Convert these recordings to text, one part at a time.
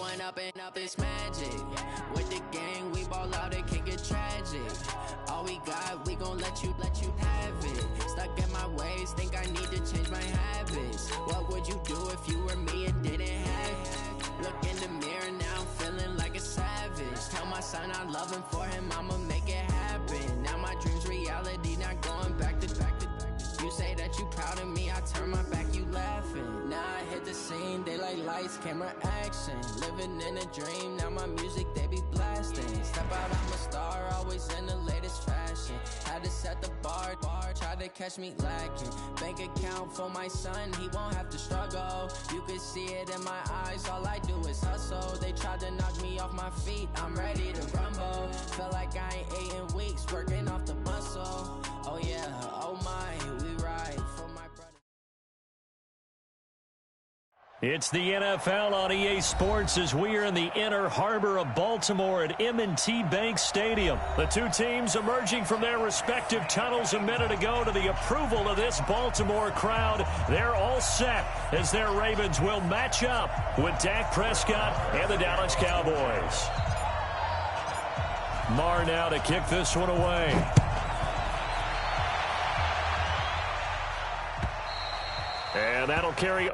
one up and up, it's magic. With the gang, we ball out, it can get tragic. All we got, we gon' let you have it. Stuck in my ways, think I need to change my habits. What would you do if you were me and didn't have it? Look in the mirror, now I'm feeling like a savage. Tell my son I love him, for him I'ma make it happen. Now my dream's reality, not going back to. You say that you proud of me, I turn my back, you laughing. Now I hit the scene, they like lights, camera, action. Living in a dream, now my music, they be blasting. Step out, I'm a star, always in the latest fashion. Had to set the bar, try to catch me lacking. Bank account for my son, he won't have to struggle. You can see it in my eyes, all I do is hustle. They tried to knock me off my feet, I'm ready to rumble. Feel like I ain't ate in weeks, working off the muscle. Oh yeah, oh my, we ride for my brother. It's the NFL on EA Sports as we are in the inner harbor of Baltimore at M&T Bank Stadium. The two teams emerging from their respective tunnels a minute ago to the approval of this Baltimore crowd. They're all set as their Ravens will match up with Dak Prescott and the Dallas Cowboys. Marr now to kick this one away. And that'll carry.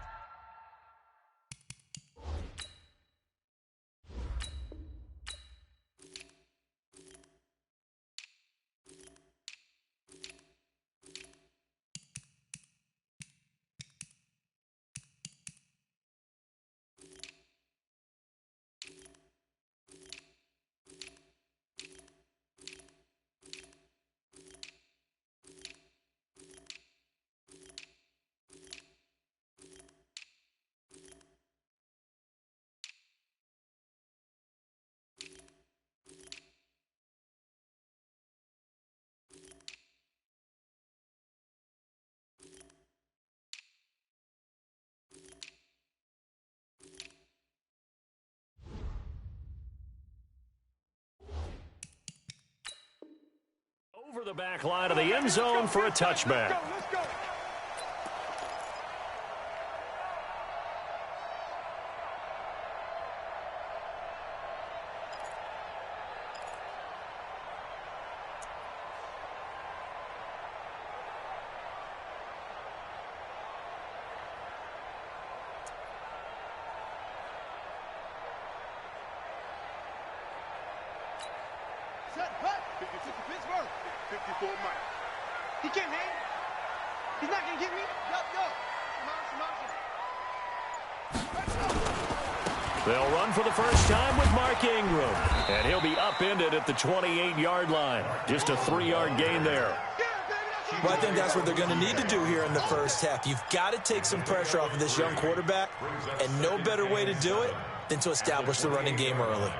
Over the back line of the end zone for a touchback. Let's go. Set, cut. 56 Pittsburgh. 54 Mike. He can't hang. He's not going to get me. Yo. They'll run for the first time with Mark Ingram. And he'll be upended at the 28-yard line. Just a 3-yard gain there. Well, I think that's what they're going to need to do here in the first half. You've got to take some pressure off of this young quarterback, and no better way to do it than to establish the running game early.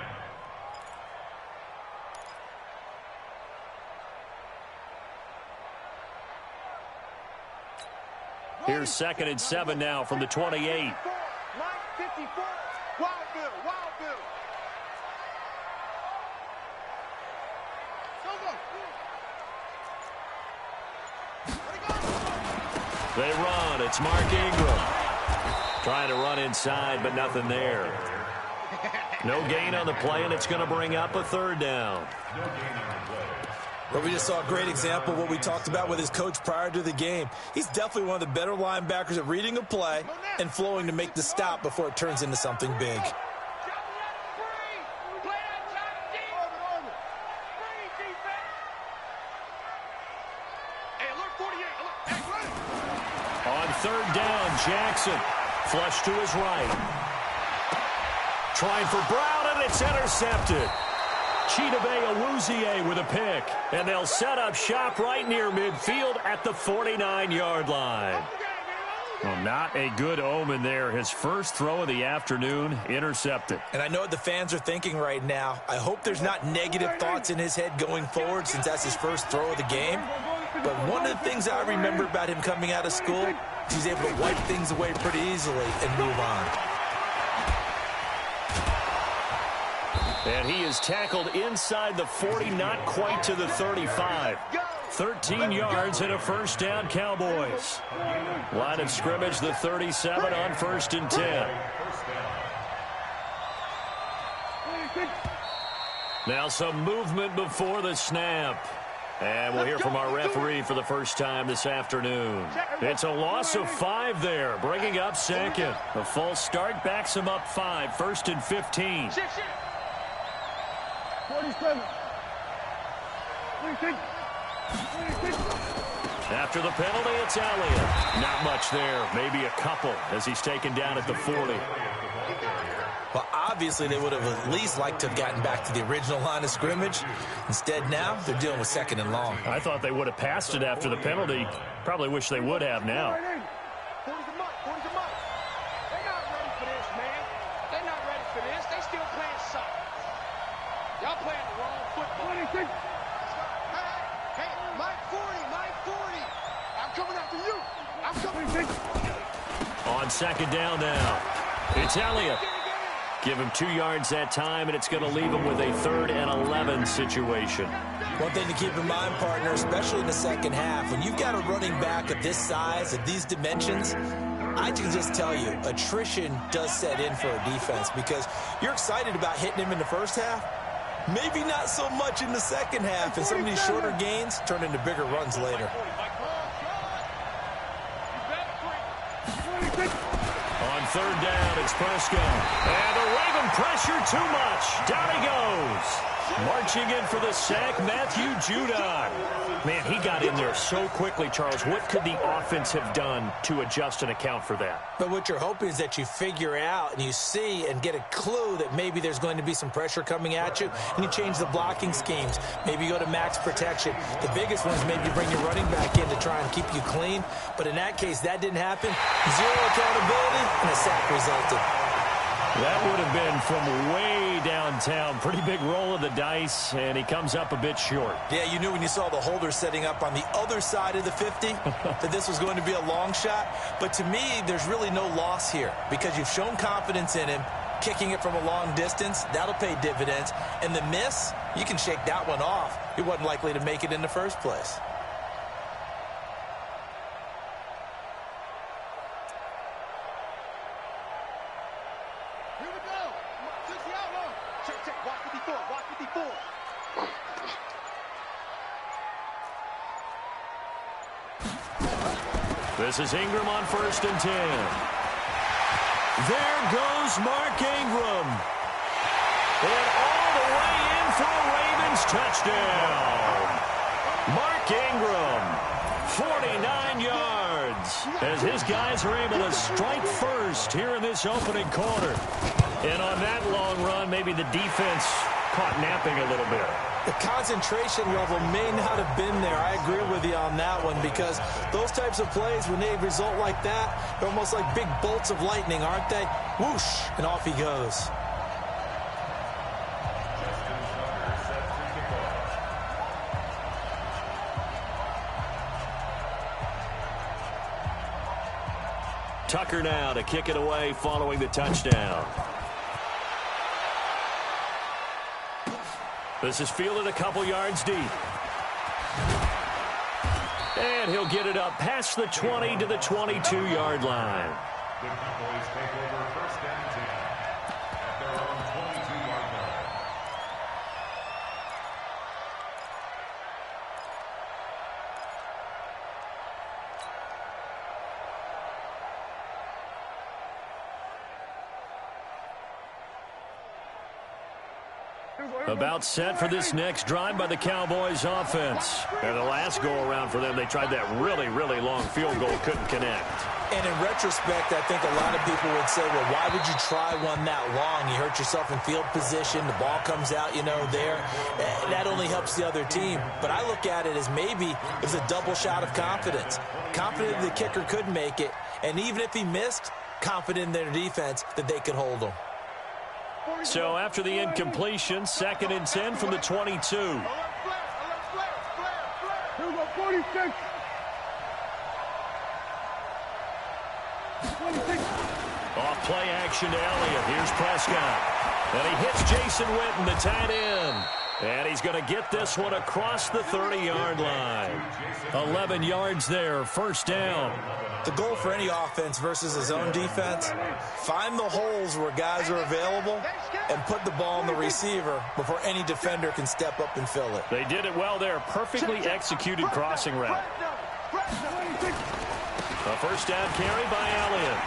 Here's 2nd and 7 now from the 28. Line 54. Wild Bill. They run. It's Mark Ingram. Trying to run inside, but nothing there. No gain on the play, and it's going to bring up a 3rd down. But we just saw a great example of what we talked about with his coach prior to the game. He's definitely one of the better linebackers at reading a play and flowing to make the stop before it turns into something big. On 3rd down, Jackson flush to his right. Trying for Brown, and it's intercepted. Chidobe Awuzie with a pick, and they'll set up shop right near midfield at the 49-yard line. Well, not a good omen there. His first throw of the afternoon intercepted. And I know what the fans are thinking right now. I hope there's not negative thoughts in his head going forward since that's his first throw of the game. But one of the things I remember about him coming out of school, he's able to wipe things away pretty easily and move on. And he is tackled inside the 40, not quite to the 35. 13 yards and a first down, Cowboys. Line of scrimmage, the 37 on 1st and 10. Now some movement before the snap. And we'll hear from our referee for the first time this afternoon. It's a loss of 5 there, bringing up second. A false start backs him up 5, 1st and 15. 47. After the penalty, it's Elliott. Not much there, maybe a couple as he's taken down at the 40. Well, obviously, they would have at least liked to have gotten back to the original line of scrimmage. Instead, now they're dealing with 2nd and long. I thought they would have passed it after the penalty. Probably wish they would have now. 40's a mutt. 40's a mutt. They're not ready for this, man. They're not ready for this. They still playing soft. Y'all playing the wrong football. 26. Hey, Mike 40, Mike 40. I'm coming after you. I'm coming. 26. On 2nd down now. It's Elliott. Give him 2 yards that time, and it's going to leave him with a 3rd and 11 situation. One thing to keep in mind, partner, especially in the second half, when you've got a running back of this size, of these dimensions, I can just tell you, attrition does set in for a defense because you're excited about hitting him in the first half. Maybe not so much in the second half, and some of these shorter gains turn into bigger runs later. On 3rd down, it's Prescott. And the Raven pressure too much. Down he goes. Marching in for the sack, Matthew Judon. Man, he got in there so quickly, Charles. What could the offense have done to adjust and account for that? But what you're hoping is that you figure out and you see and get a clue that maybe there's going to be some pressure coming at you, and you change the blocking schemes. Maybe you go to max protection. The biggest one is maybe bring your running back in to try and keep you clean. But in that case, that didn't happen. 0 accountability, and a sack resulted. That would have been from way downtown. Pretty big roll of the dice, and he comes up a bit short. Yeah, you knew when you saw the holder setting up on the other side of the 50 that this was going to be a long shot. But to me, there's really no loss here because you've shown confidence in him. Kicking it from a long distance, that'll pay dividends. And the miss, you can shake that one off. He wasn't likely to make it in the first place. This is Ingram on 1st and 10. There goes Mark Ingram. And all the way in for a Ravens touchdown. Mark Ingram, 49 yards, as his guys are able to strike first here in this opening quarter. And on that long run, maybe the defense caught napping a little bit. The concentration level may not have been there. I agree with you on that one because those types of plays, when they result like that, they're almost like big bolts of lightning, aren't they? Whoosh, and off he goes. Tucker now to kick it away following the touchdown. This is fielded a couple yards deep. And he'll get it up past the 20 to the 22-yard line. The Cowboys take over 1st and 10 at their own 22-yard line. About set for this next drive by the Cowboys offense. And the last go-around for them, they tried that really, really long field goal, couldn't connect. And in retrospect, I think a lot of people would say, well, why would you try one that long? You hurt yourself in field position. The ball comes out, there. That only helps the other team. But I look at it as maybe it was a double shot of confidence. Confident the kicker could make it. And even if he missed, confident in their defense that they could hold him. So after the incompletion, 2nd and 10 from the 22. 46. Off play action to Elliott. Here's Prescott. And he hits Jason Witten, the tight end. And he's going to get this one across the 30-yard line. 11 yards there, first down. The goal for any offense versus a zone defense, find the holes where guys are available and put the ball on the receiver before any defender can step up and fill it. They did it well there. Perfectly executed crossing route. A first down carry by Elliott.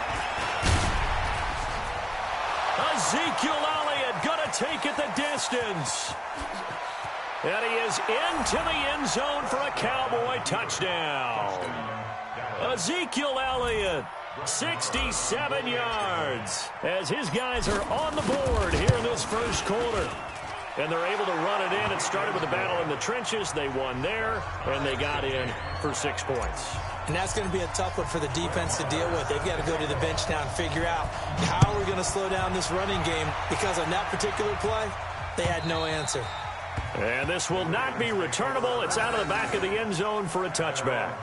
Ezekiel Elliott going to take it the distance. And he is into the end zone for a Cowboy touchdown. Ezekiel Elliott, 67 yards, as his guys are on the board here in this first quarter. And they're able to run it in. It started with a battle in the trenches. They won there, and they got in for 6 points. And that's going to be a tough one for the defense to deal with. They've got to go to the bench now and figure out how we're going to slow down this running game, because on that particular play, they had no answer. And this will not be returnable. It's out of the back of the end zone for a touchback.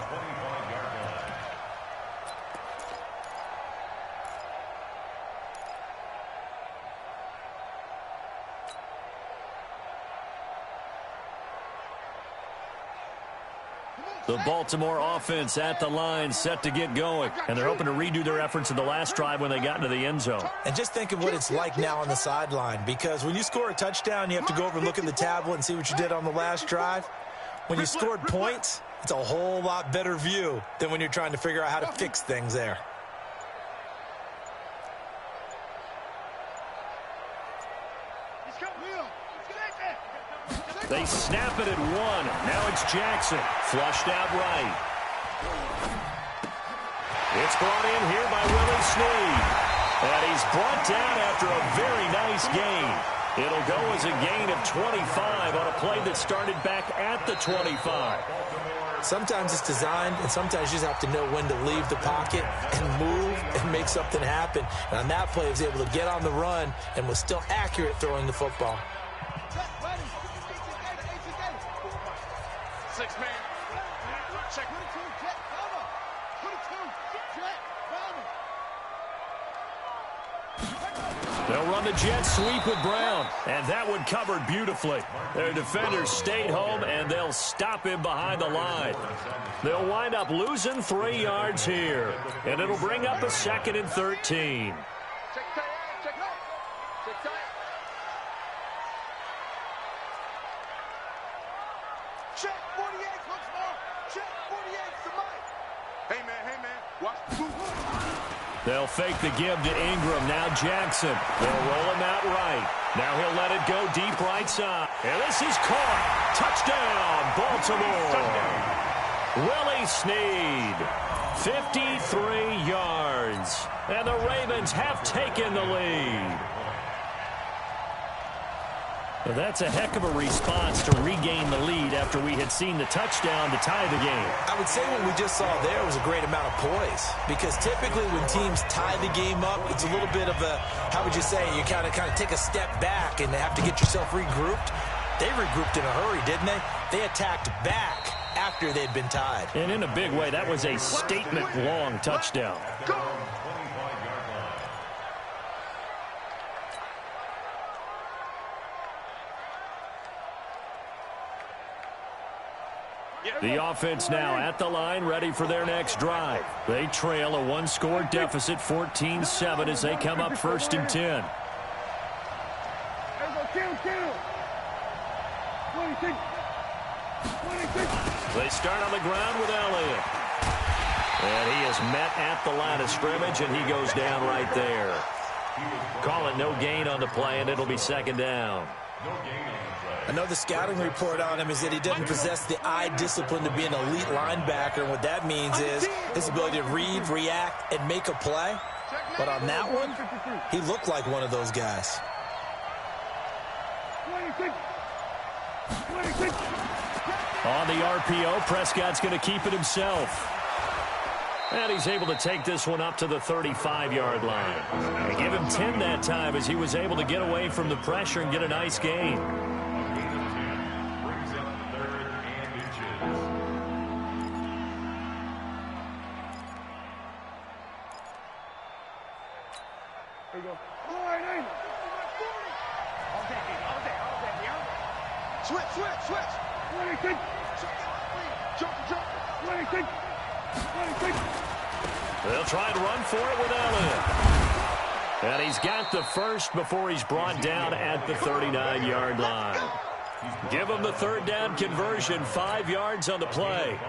The Baltimore offense at the line, set to get going. And they're hoping to redo their efforts in the last drive when they got into the end zone. And just think of what it's like now on the sideline, because when you score a touchdown, you have to go over and look at the tablet and see what you did on the last drive. When you scored points, it's a whole lot better view than when you're trying to figure out how to fix things there. They snap it at 1. Now it's Jackson. Flushed out right. It's brought in here by Willie Snead. And he's brought down after a very nice gain. It'll go as a gain of 25 on a play that started back at the 25. Sometimes it's designed, and sometimes you just have to know when to leave the pocket and move and make something happen. And on that play, he was able to get on the run and was still accurate throwing the football. 6-man. Check. They'll run the jet sweep with Brown. And that one covered beautifully. Their defenders stayed home, and they'll stop him behind the line. They'll wind up losing 3 yards here. And it'll bring up a 2nd and 13. Check 48 once more. Check 48 to Mike. Hey man, watch. They'll fake the give to Ingram. Now Jackson. They'll roll him out right. Now he'll let it go deep right side. And this is caught. Touchdown, Baltimore. Willie Snead, 53 yards. And the Ravens have taken the lead. Well, that's a heck of a response to regain the lead after we had seen the touchdown to tie the game. I would say what we just saw there was a great amount of poise, because typically when teams tie the game up, it's a little bit of a, how would you say, you kind of take a step back and have to get yourself regrouped. They regrouped in a hurry, didn't they? They attacked back after they'd been tied. And in a big way, that was a statement-long touchdown. The offense now at the line, ready for their next drive. They trail a 1-score deficit, 14-7, as they come up 1st and 10. They start on the ground with Elliott. And he is met at the line of scrimmage, and he goes down right there. Call it no gain on the play, and it'll be 2nd down. I know the scouting report on him is that he doesn't possess the eye discipline to be an elite linebacker, and what that means is his ability to read, react, and make a play. But on that one, he looked like one of those guys. On the RPO, Prescott's going to keep it himself. And he's able to take this one up to the 35-yard line. And give him 10 that time as he was able to get away from the pressure and get a nice gain. Switch. Jump. They'll try to run for it with Elliott. And he's got the first before he's brought down at the 39-yard line. Give him the third down conversion, 5 yards on the play.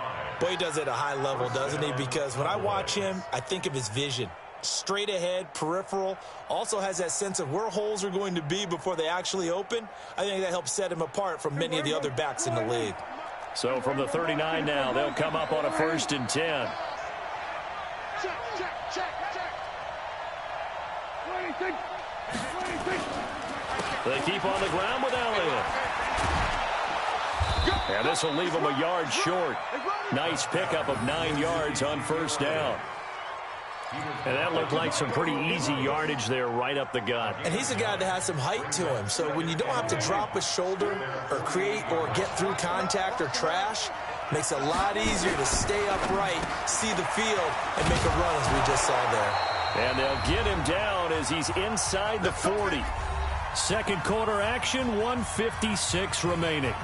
Boy, he does it at a high level, doesn't he? Because when I watch him, I think of his vision. Straight ahead, peripheral, also has that sense of where holes are going to be before they actually open. I think that helps set him apart from many of the other backs in the league. So from the 39 now, they'll come up on a 1st and 10. Check. They keep on the ground with Elliott. And this will leave him a yard short. Nice pickup of 9 yards on 1st down. And that looked like some pretty easy yardage there right up the gut. And he's a guy that has some height to him. So when you don't have to drop a shoulder or create or get through contact or trash, makes it a lot easier to stay upright, see the field, and make a run as we just saw there. And they'll get him down as he's inside the 40. Second quarter action, 1:56 remaining.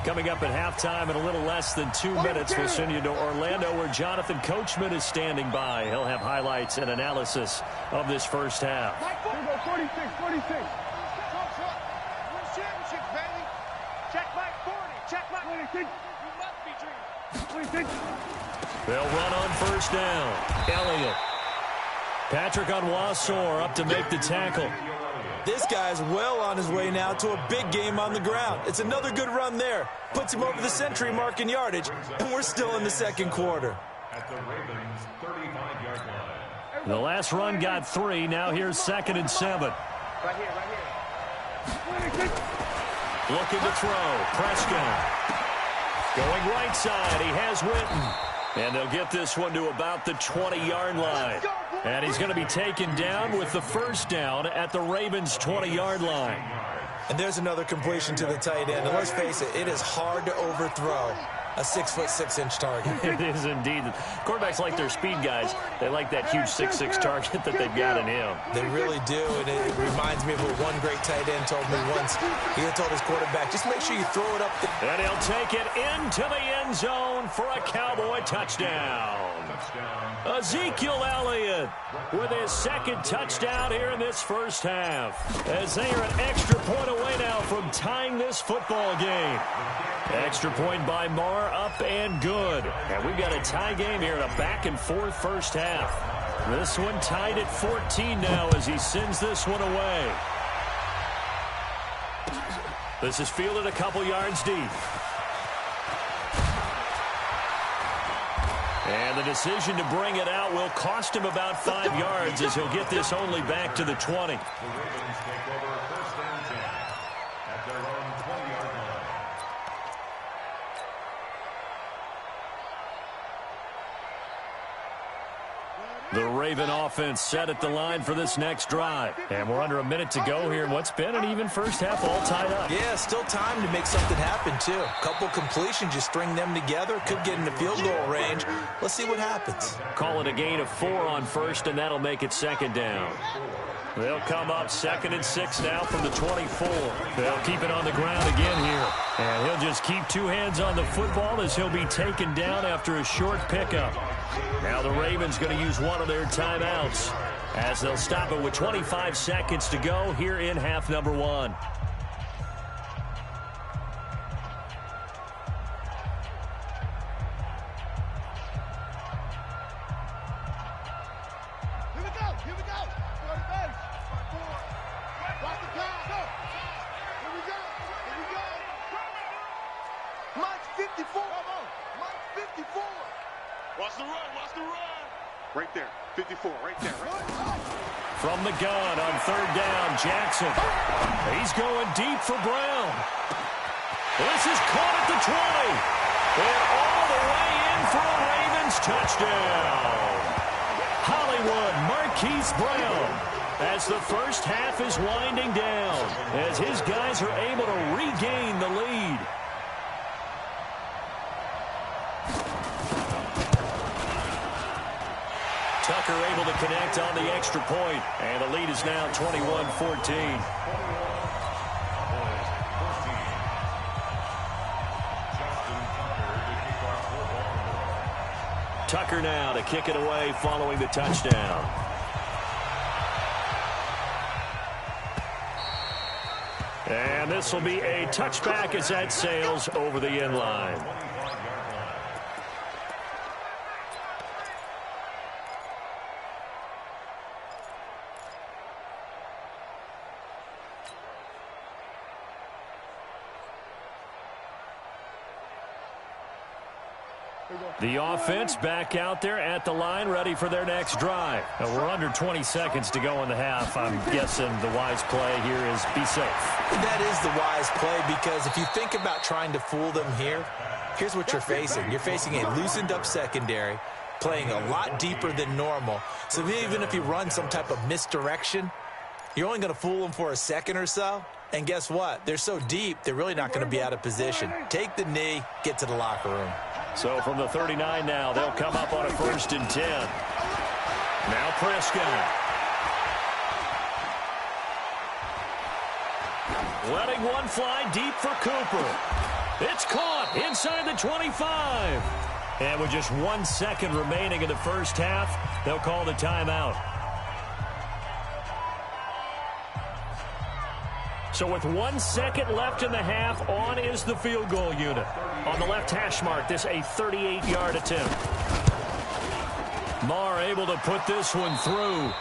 Coming up at halftime in a little less than 2 minutes, we'll send you to Orlando where Jonathan Coachman is standing by. He'll have highlights and analysis of this first half. 46. Win championships, baby. Check Mike 40. Check Mike 26. You must be dreaming. 26. They'll run on 1st down. Elliott. Patrick Onwuasor up to make the tackle. This guy's well on his way now to a big game on the ground. It's another good run there. Puts him over the century mark in yardage, and we're still in the second quarter. At the Ravens' 35-yard line. The last run got 3. Now here's 2nd and 7. Right here. Looking to throw. Prescott. Going right side. He has Witten. And they'll get this one to about the 20-yard line. And he's going to be taken down with the 1st down at the Ravens' 20-yard line. And there's another completion to the tight end. And let's face it, it is hard to overthrow a 6'6" target. It is indeed. Quarterbacks like their speed guys. They like that huge 6'6" target that they've got in him. They really do, and it reminds me of what one great tight end told me once. He had told his quarterback, just make sure you throw it up. And he'll take it into the end zone for a Cowboy touchdown. Ezekiel Elliott with his 2nd touchdown here in this first half. As they are an extra point away now from tying this football game. Extra point by Marr, up and good. And we've got a tie game here in a back-and-forth first half. This one tied at 14 now as he sends this one away. This is fielded a couple yards deep. And the decision to bring it out will cost him about 5 yards as he'll get this only back to the 20. The Ravens take over 1st and 10 at their own 20-yard line. The Raven offense set at the line for this next drive. And we're under a minute to go here in what's been an even first half, all tied up. Yeah, still time to make something happen, too. A couple completions, just string them together. Could get into field goal range. Let's see what happens. Call it a gain of 4 on 1st, and that'll make it 2nd down. They'll come up 2nd and 6 now from the 24. They'll keep it on the ground again here. And he'll just keep 2 hands on the football as he'll be taken down after a short pickup. Now the Ravens going to use one of their timeouts as they'll stop it with 25 seconds to go here in half number 1. Here we go. Go to base. Watch the time. Go. Here we go. Mike's 54. Mike's 54. Watch the run. Right there. 54. Right there. From the gun on 3rd down, Jackson. He's going deep for Brown. This is caught at the 20. And all the way in for a Ravens touchdown. Hollywood Marquise Brown. as the first half is winding down, as his guys are able to regain the lead. Tucker able to connect on the extra point, and the lead is now 21-14. Tucker now to kick it away following the touchdown. And this will be a touchback as that sails over the end line. The offense back out there at the line, ready for their next drive. Now we're under 20 seconds to go in the half. I'm guessing the wise play here is be safe. That is the wise play, because if you think about trying to fool them here, here's what you're facing. You're facing a loosened up secondary, playing a lot deeper than normal. So even if you run some type of misdirection, you're only going to fool them for a second or so. And guess what? They're so deep, they're really not going to be out of position. Take the knee, get to the locker room. So from the 39 now, they'll come up on a 1st and 10. Now Prescott. Letting one fly deep for Cooper. It's caught inside the 25. And with just 1 second remaining in the first half, they'll call the timeout. So with 1 second left in the half, on is the field goal unit. On the left hash mark, this a 38-yard attempt. Marr able to put this one through.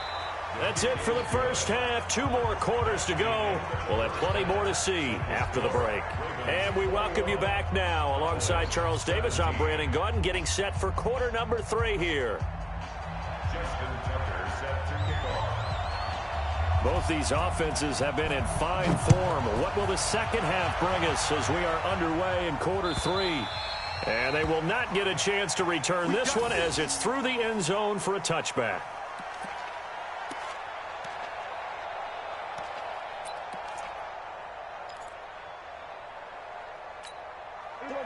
That's it for the first half. 2 more quarters to go. We'll have plenty more to see after the break. And we welcome you back now. Alongside Charles Davis, I'm Brandon Gaudin, getting set for quarter number 3 here. Both these offenses have been in fine form. What will the second half bring us as we are underway in quarter 3? And they will not get a chance to return this one as it's through the end zone for a touchback.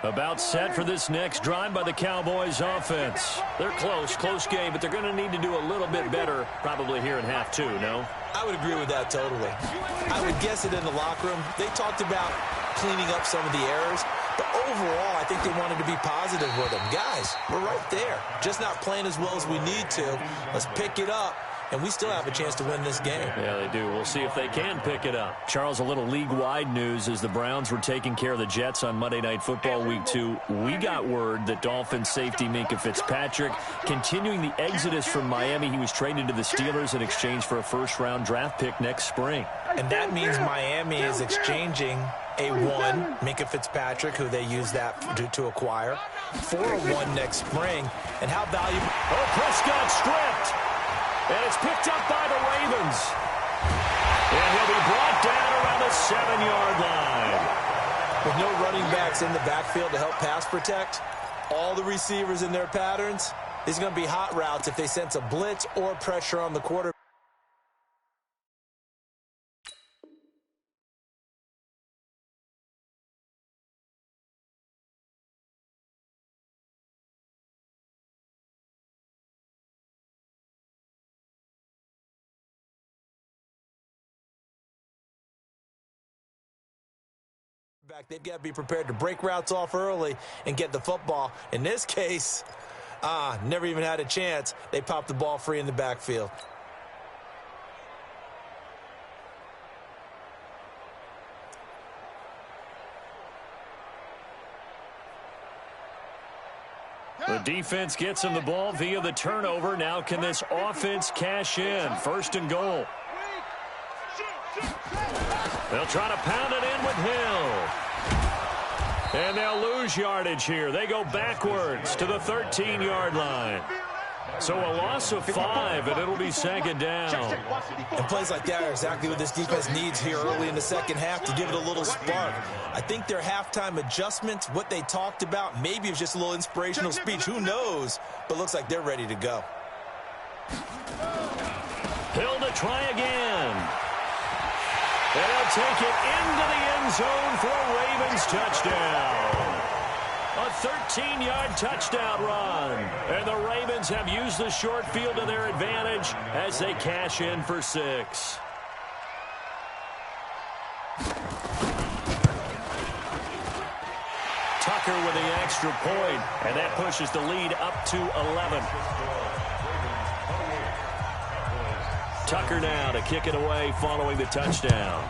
About set for this next drive by the Cowboys offense. They're close game, but they're going to need to do a little bit better probably here in half 2, no? I would agree with that totally. I would guess it in the locker room. They talked about cleaning up some of the errors, but overall, I think they wanted to be positive with them. Guys, we're right there. Just not playing as well as we need to. Let's pick it up. And we still have a chance to win this game. Yeah, they do. We'll see if they can pick it up. Charles, a little league-wide news as the Browns were taking care of the Jets on Monday Night Football Week 2. We got word that Dolphins safety Minkah Fitzpatrick continuing the exodus from Miami. He was traded to the Steelers in exchange for a first-round draft pick next spring. And that means Miami is exchanging a 1, Minkah Fitzpatrick, who they used that to acquire, for a 1 next spring. And how valuable... Oh, Prescott stripped. And it's picked up by the Ravens. And he'll be brought down around the 7-yard line. With no running backs in the backfield to help pass protect, all the receivers in their patterns, these are going to be hot routes if they sense a blitz or pressure on the quarterback. They've got to be prepared to break routes off early and get the football. In this case, never even had a chance. They popped the ball free in the backfield. The defense gets him the ball via the turnover. Now can this offense cash in? 1st and goal. They'll try to pound it in with Hill. And they'll lose yardage here. They go backwards to the 13-yard line. So a loss of 5, and it'll be 2nd down. And plays like that are exactly what this defense needs here early in the second half to give it a little spark. I think their halftime adjustments, what they talked about, maybe it's just a little inspirational speech. Who knows? But looks like they're ready to go. Hill to try again. And they'll take it into the end zone for a Ravens touchdown. A 13-yard touchdown run. And the Ravens have used the short field to their advantage as they cash in for 6. Tucker with the extra point, and that pushes the lead up to 11. Tucker now to kick it away following the touchdown.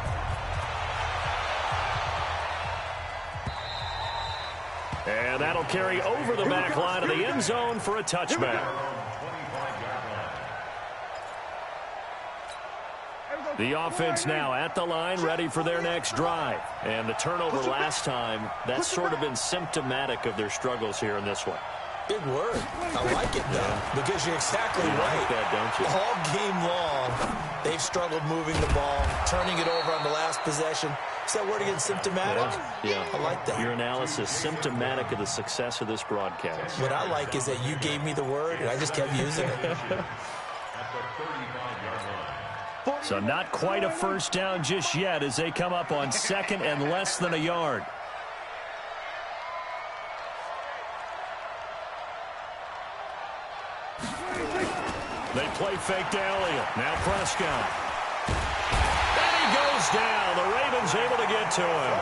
And that'll carry over the back line of the end zone for a touchback. The offense now at the line, ready for their next drive. And the turnover last time, that's sort of been symptomatic of their struggles here in this one. Big word. I like it, though, because you're exactly right. Like that, don't you? All game long, they've struggled moving the ball, turning it over on the last possession. Is that word again, symptomatic? Yeah. I like that. Your analysis, symptomatic of the success of this broadcast. What I like is that you gave me the word, and I just kept using it. So not quite a first down just yet as they come up on 2nd and less than a yard. They play fake to Elliott. Now Prescott. And he goes down. The Ravens able to get to him.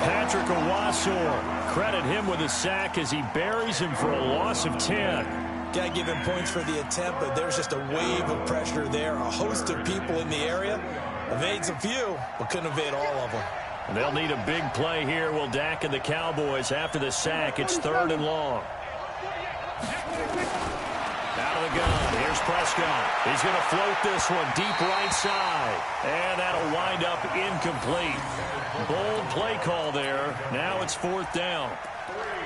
Patrick Owasor, credit him with a sack as he buries him for a loss of 10. Got to give him points for the attempt, but there's just a wave of pressure there. A host of people in the area. Evades a few, but couldn't evade all of them. And they'll need a big play here. Will Dak and the Cowboys after the sack. It's 3rd and long. Out of the gun. Here's Prescott. He's going to float this one deep right side. And that'll wind up incomplete. Bold play call there. Now it's 4th down.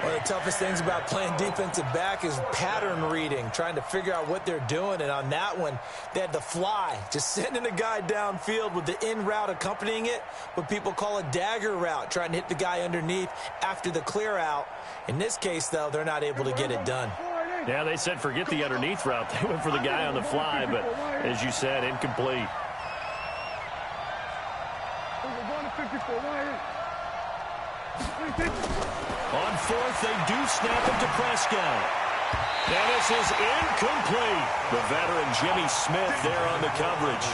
One of the toughest things about playing defensive back is pattern reading, trying to figure out what they're doing. And on that one, they had the fly, just sending a guy downfield with the in route accompanying it, what people call a dagger route, trying to hit the guy underneath after the clear out. In this case, though, they're not able to get it done. Yeah, they said forget the underneath route. They went for the guy on the fly, but as you said, incomplete. On 4th, they do snap it to Prescott. And this is incomplete. The veteran Jimmy Smith there on the coverage.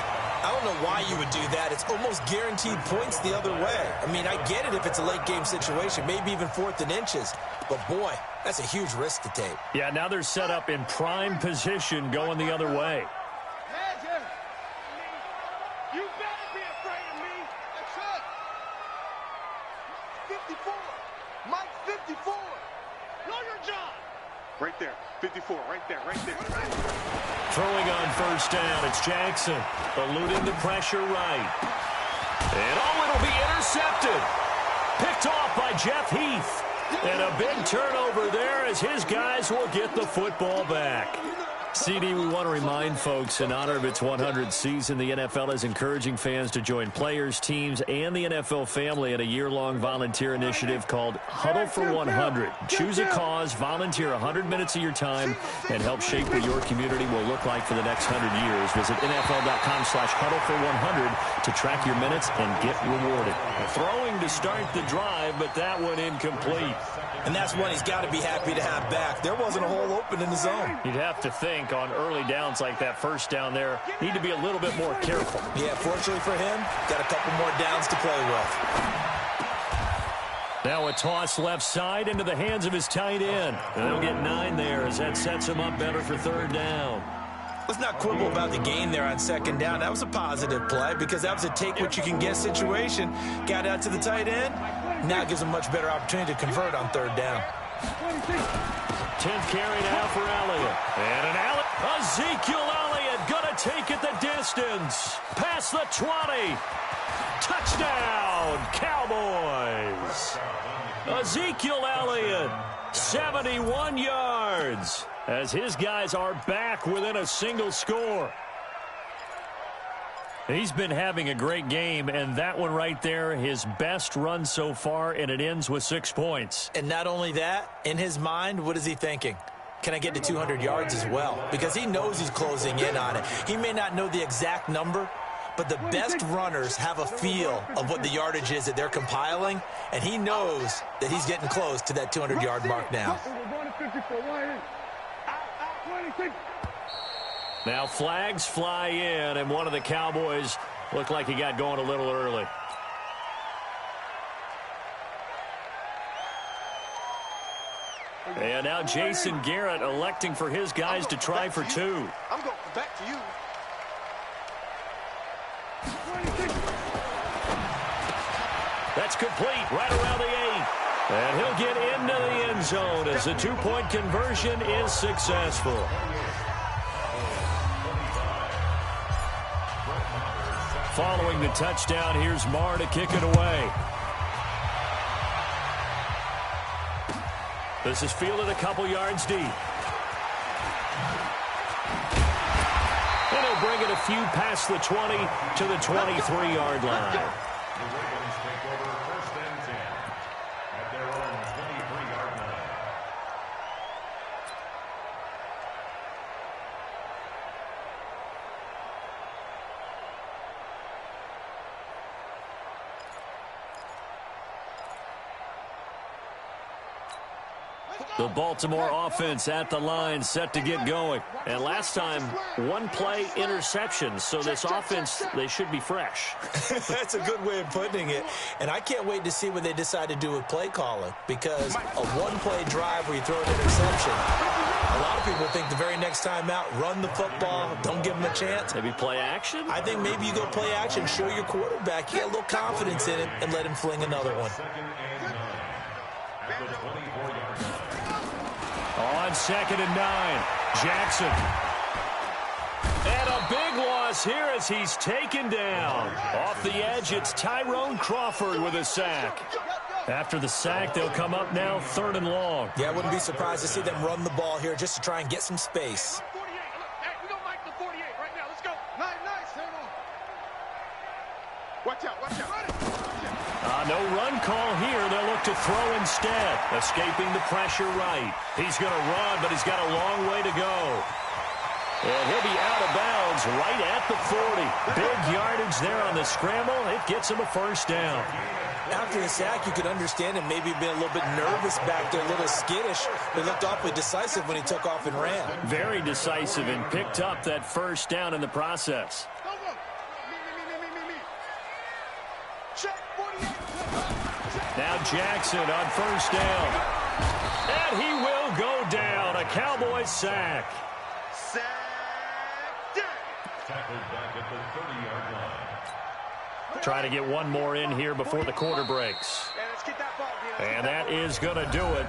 I don't know why you would do that. It's almost guaranteed points the other way. I mean, I get it if it's a late game situation, maybe even 4th and inches. But, boy, that's a huge risk to take. Yeah, now they're set up in prime position going the other way. You better be afraid of me. That's it. 54. Mike 54. Know your job. Right there. 54. Right there. Right there. Throwing on 1st down, it's Jackson. Eluding the pressure right. And it'll be intercepted. Picked off by Jeff Heath. And a big turnover there as his guys will get the football back. CD, we want to remind folks, in honor of its 100th season, the NFL is encouraging fans to join players, teams, and the NFL family in a year-long volunteer initiative called Huddle for 100. Choose a cause, volunteer 100 minutes of your time, and help shape what your community will look like for the next 100 years. Visit NFL.com/huddle for 100 to track your minutes and get rewarded. Throwing to start the drive, but that one incomplete. And that's one he's got to be happy to have back. There wasn't a hole open in the zone. You'd have to think on early downs like that 1st down there, need to be a little bit more careful. Yeah, fortunately for him, got a couple more downs to play with. Now a toss left side into the hands of his tight end. And they'll get 9 there as that sets him up better for 3rd down. Let's not quibble about the gain there on 2nd down. That was a positive play because that was a take-what-you-can-get situation. Got out to the tight end. Now gives him a much better opportunity to convert on 3rd down. 10th carry now for Elliott. And an Ezekiel Elliott going to take it the distance. Past the 20. Touchdown, Cowboys. Ezekiel Elliott, 71 yards. As his guys are back within a single score. He's been having a great game, and that one right there, his best run so far, and it ends with 6 points. And not only that, in his mind, what is he thinking? Can I get to 200 yards as well? Because he knows he's closing in on it. He may not know the exact number, but the best runners have a feel of what the yardage is that they're compiling, and he knows that he's getting close to that 200-yard mark now. Now flags fly in, and one of the Cowboys looked like he got going a little early. And now Jason Garrett electing for his guys to try for two. I'm going back to you. That's complete right around the 8. And he'll get into the end zone as the two-point conversion is successful. Following the touchdown, here's Marr to kick it away. This is fielded a couple yards deep. And he'll bring it a few past the 20 to the 23-yard line. The Ravens take over 1st and 10 at their own 23-yard line. The Baltimore offense at the line, set to get going. And last time, one-play interception. So this offense, they should be fresh. That's a good way of putting it. And I can't wait to see what they decide to do with play calling, because a one-play drive where you throw an interception, a lot of people think the very next time out, run the football, don't give them a chance. Maybe play action? I think maybe you go play action, show your quarterback he had a little confidence in him, and let him fling another one. 2nd and 9 at the 24-yard line. On 2nd and 9, Jackson. And a big loss here as he's taken down. Off the edge, it's Tyrone Crawford with a sack. After the sack, they'll come up now 3rd and long. Yeah, I wouldn't be surprised to see them run the ball here just to try and get some space. 48. Hey, we don't like the 48 right now. Let's go. Nice. Hang on. Watch out. No run call here. They'll look to throw instead. Escaping the pressure right. He's going to run, but he's got a long way to go. And he'll be out of bounds right at the 40. Big yardage there on the scramble. It gets him a 1st down. After the sack, you could understand him maybe being a little bit nervous back there, a little skittish. But looked awfully decisive when he took off and ran. Very decisive and picked up that 1st down in the process. Now Jackson on 1st down. And he will go down. A Cowboys sack. Tackled back at the 30-yard line. Trying to get one more in here before the quarter breaks. And that is going to do it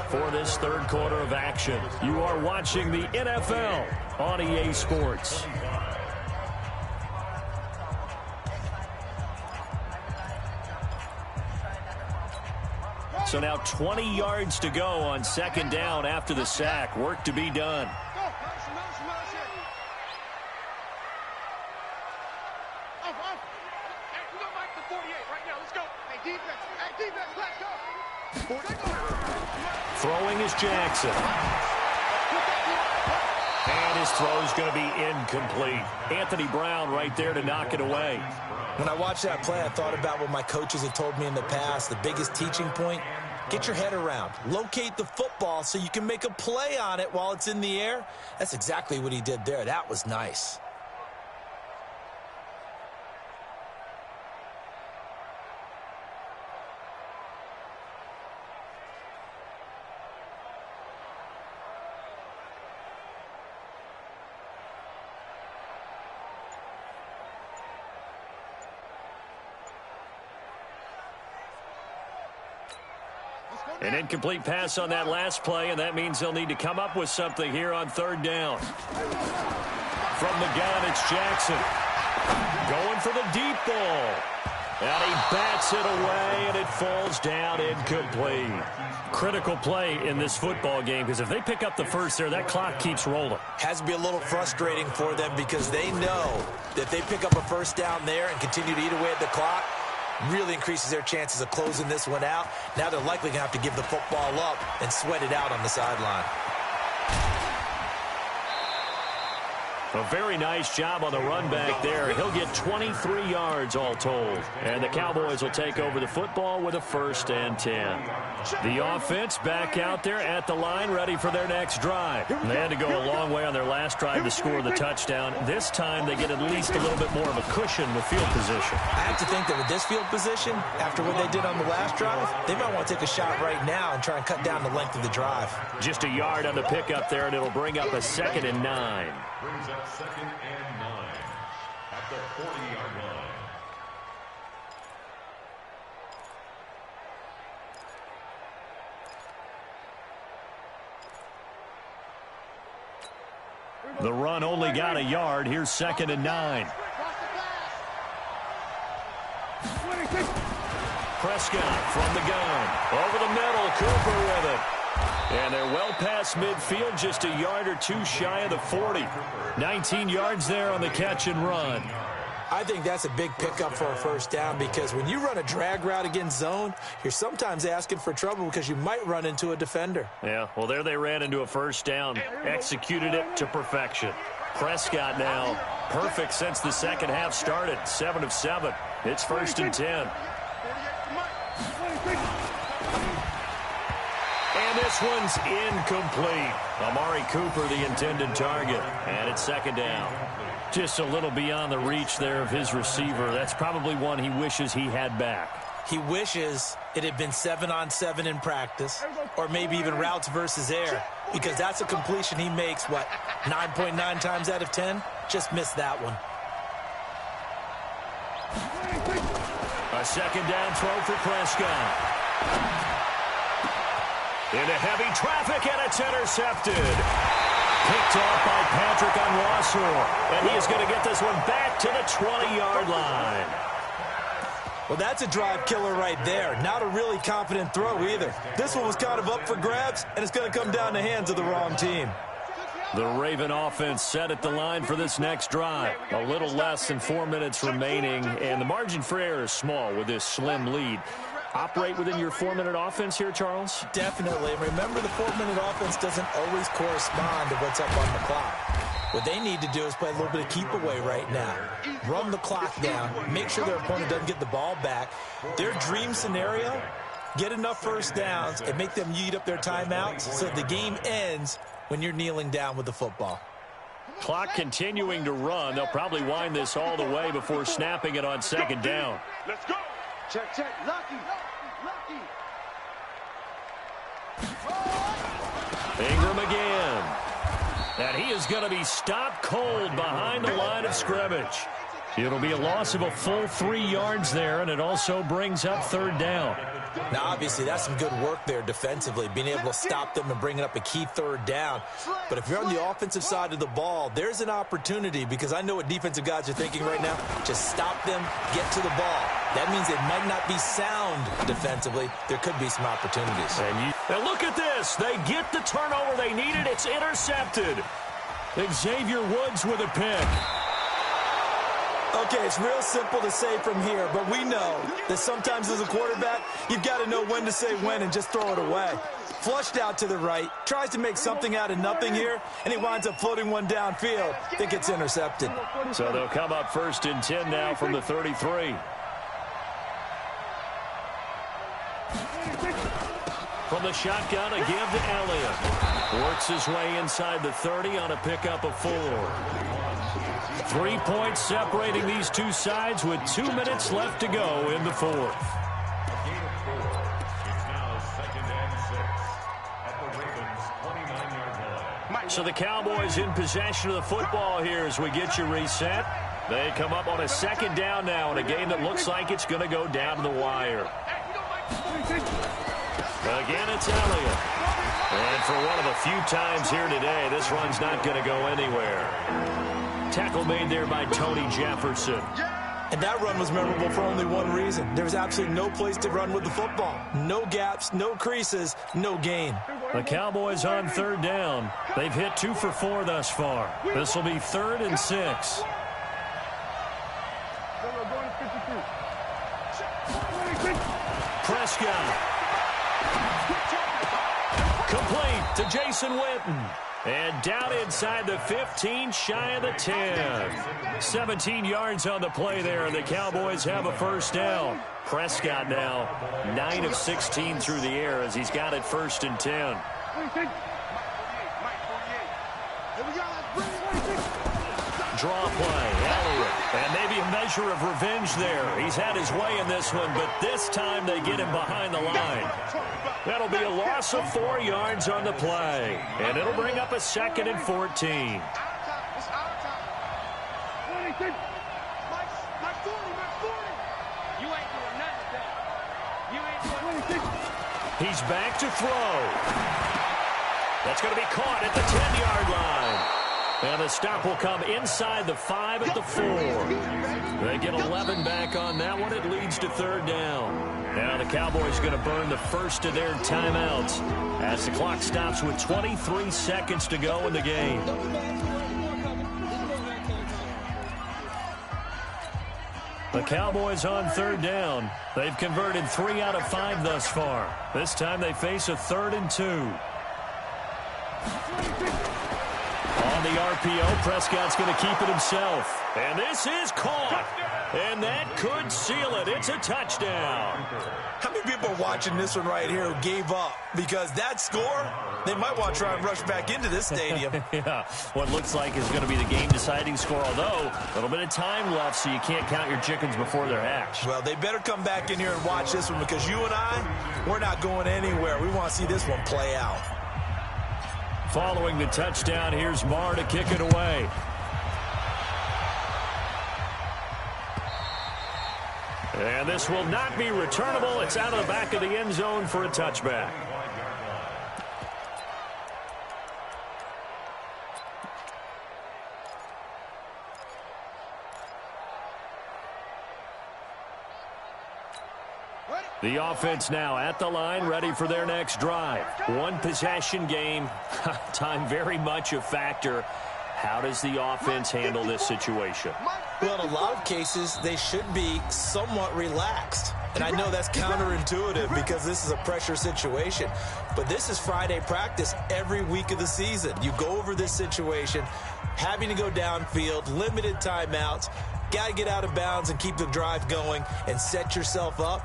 for this 3rd quarter of action. You are watching the NFL on EA Sports. So now 20 yards to go on 2nd down after the sack. Work to be done. Throwing is Jackson. And his throw's going to be incomplete. Anthony Brown right there to knock it away. When I watched that play, I thought about what my coaches have told me in the past. The biggest teaching point, get your head around. Locate the football so you can make a play on it while it's in the air. That's exactly what he did there. That was nice. An incomplete pass on that last play, and that means they'll need to come up with something here on 3rd down. From the gun, it's Jackson. Going for the deep ball. And he bats it away, and it falls down incomplete. Critical play in this football game, because if they pick up the 1st there, that clock keeps rolling. Has to be a little frustrating for them because they know that if they pick up a 1st down there and continue to eat away at the clock, really increases their chances of closing this one out. Now they're likely going to have to give the football up and sweat it out on the sideline. A very nice job on the run back there. He'll get 23 yards all told. And the Cowboys will take over the football with a 1st and 10. The offense back out there at the line, ready for their next drive. They had to go a long way on their last drive to score the touchdown. This time they get at least a little bit more of a cushion with field position. I have to think that with this field position, after what they did on the last drive, they might want to take a shot right now and try and cut down the length of the drive. Just a yard on the pickup there, and it'll bring up a 2nd and 9. Brings up 2nd and 9 at the 40-yard line. The run only got a yard. Here's 2nd and 9. Prescott from the gun. Over the middle, Cooper with it. And they're well past midfield, just a yard or two shy of the 40. 19 yards there on the catch and run. I think that's a big pickup for a 1st down because when you run a drag route against zone, you're sometimes asking for trouble because you might run into a defender. Yeah, well, there they ran into a 1st down, executed it to perfection. Prescott now perfect since the second half started, 7 of 7. It's 1st and 10. And this one's incomplete. Amari Cooper, the intended target. And it's 2nd down. Just a little beyond the reach there of his receiver. That's probably one he wishes he had back. He wishes it had been 7-on-7 in practice, or maybe even routes versus air, because that's a completion he makes, 9.9 times out of 10? Just missed that one. A 2nd down throw for Prescott. Into heavy traffic, and it's intercepted. Picked off by Patrick Onwuasor. And he is going to get this one back to the 20-yard line. Well, that's a drive killer right there. Not a really confident throw either. This one was kind of up for grabs, and it's going to come down the hands of the wrong team. The Raven offense set at the line for this next drive. A little less than 4 minutes remaining, and the margin for error is small with this slim lead. Operate within your 4-minute offense here, Charles? Definitely. Remember, the 4-minute offense doesn't always correspond to what's up on the clock. What they need to do is play a little bit of keep away right now. Run the clock down. Make sure their opponent doesn't get the ball back. Their dream scenario, get enough 1st downs and make them eat up their timeouts so the game ends when you're kneeling down with the football. Clock continuing to run. They'll probably wind this all the way before snapping it on 2nd down. Let's go. Check, check. Lucky. Ingram again. And he is going to be stopped cold behind the line of scrimmage. It'll be a loss of a full 3 yards there, and it also brings up 3rd down. Now, obviously, that's some good work there defensively, being able to stop them and bringing up a key 3rd down. But if you're on the offensive side of the ball, there's an opportunity, because I know what defensive guys are thinking right now. Just stop them, get to the ball. That means they might not be sound defensively. There could be some opportunities. And look at this. They get the turnover they needed. It's intercepted. Xavier Woods with a pick. Okay, it's real simple to say from here, but we know that sometimes as a quarterback, you've got to know when to say when and just throw it away. Flushed out to the right, tries to make something out of nothing here, and he winds up floating one downfield. I think it's intercepted. So they'll come up 1st and 10 now from the 33. From the shotgun, a give to Elliott. Works his way inside the 30 on a pickup of 4. 3 points separating these two sides with 2 minutes left to go in the 4th. A gain of 4. It's now 2nd and 6 at the Ravens' 29-yard line. So the Cowboys in possession of the football here as we get you reset. They come up on a 2nd down now in a game that looks like it's going to go down to the wire. Again, it's Elliott. And for one of the few times here today, this run's not going to go anywhere. Tackle made there by Tony Jefferson. And that run was memorable for only one reason. There was absolutely no place to run with the football. No gaps, no creases, no gain. The Cowboys on 3rd down. They've hit 2 for 4 thus far. This will be 3rd and 6. Prescott. Complete to Jason Witten. And down inside the 15, shy of the 10. 17 yards on the play there, and the Cowboys have a first down. Prescott now 9 of 16 through the air as he's got it 1st and 10. Draw play, Elliott, and maybe a measure of revenge there. He's had his way in this one, but this time they get him behind the line. That'll be a loss of 4 yards on the play, and it'll bring up a 2nd and 14. He's back to throw. That's going to be caught at the 10-yard line. And the stop will come inside the 5 at the 4. They get 11 back on that one. It leads to 3rd down. Now the Cowboys going to burn the first of their timeouts as the clock stops with 23 seconds to go in the game. The Cowboys on 3rd down. They've converted 3 out of 5 thus far. This time they face a 3rd and 2. On the RPO, Prescott's going to keep it himself. And this is caught. And that could seal it. It's a touchdown. How many people are watching this one right here who gave up? Because that score, they might want to try and rush back into this stadium. Yeah, what looks like is going to be the game-deciding score, although a little bit of time left, so you can't count your chickens before they're hatched. Well, they better come back in here and watch this one because you and I, we're not going anywhere. We want to see this one play out. Following the touchdown, here's Marr to kick it away. And this will not be returnable. It's out of the back of the end zone for a touchback. The offense now at the line, ready for their next drive. One possession game. Time very much a factor. How does the offense handle this situation? Well, in a lot of cases, they should be somewhat relaxed. And I know that's counterintuitive because this is a pressure situation. But this is Friday practice every week of the season. You go over this situation, having to go downfield, limited timeouts, got to get out of bounds and keep the drive going and set yourself up.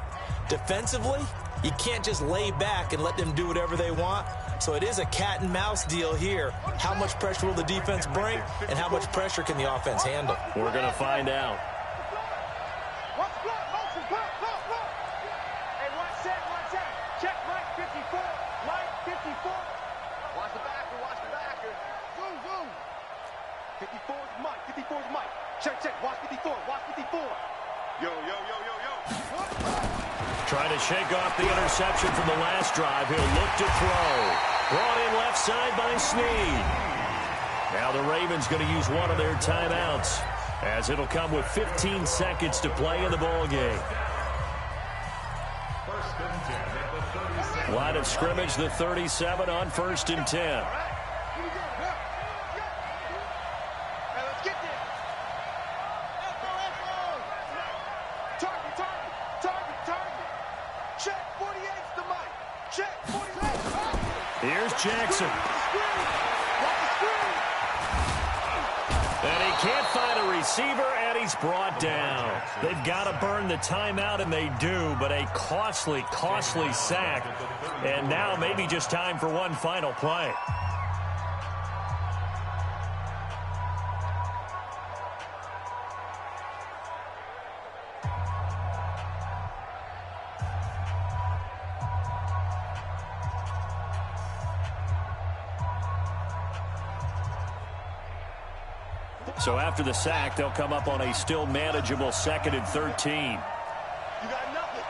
Defensively, you can't just lay back and let them do whatever they want. So it is a cat and mouse deal here. How much pressure will the defense bring, and how much pressure can the offense handle? We're going to find out. Hey, watch that. Check right 54. Right 54. Watch the backer. Zoom. 54 is Mike. 54 is Mike. Check. Watch 54. Yo. Trying to shake off the interception from the last drive. He'll look to throw. Brought in left side by Snead. Now the Ravens going to use one of their timeouts as it'll come with 15 seconds to play in the ball game. Line of scrimmage, the 37 on 1st and 10. Here's Jackson. And he can't find a receiver, and he's brought down. They've got to burn the timeout, and they do, but a costly sack. And now maybe just time for one final play. So after the sack, they'll come up on a still manageable 2nd and 13. You got nothing.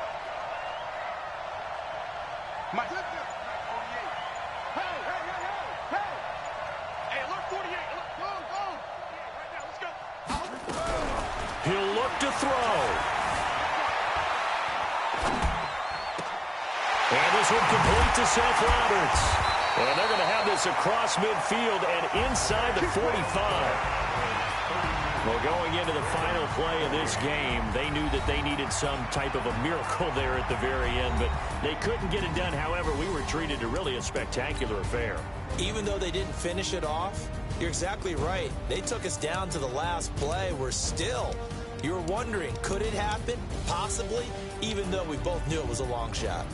Mike. Hey, alert 48. Go. Right now, let's go. He'll look to throw. And this one complete to Seth Roberts. And they're going to have this across midfield and inside the 45. Well, going into the final play of this game, they knew that they needed some type of a miracle there at the very end, but they couldn't get it done. However, we were treated to really a spectacular affair. Even though they didn't finish it off, you're exactly right. They took us down to the last play. We're still, you were wondering, could it happen? Possibly, even though we both knew it was a long shot.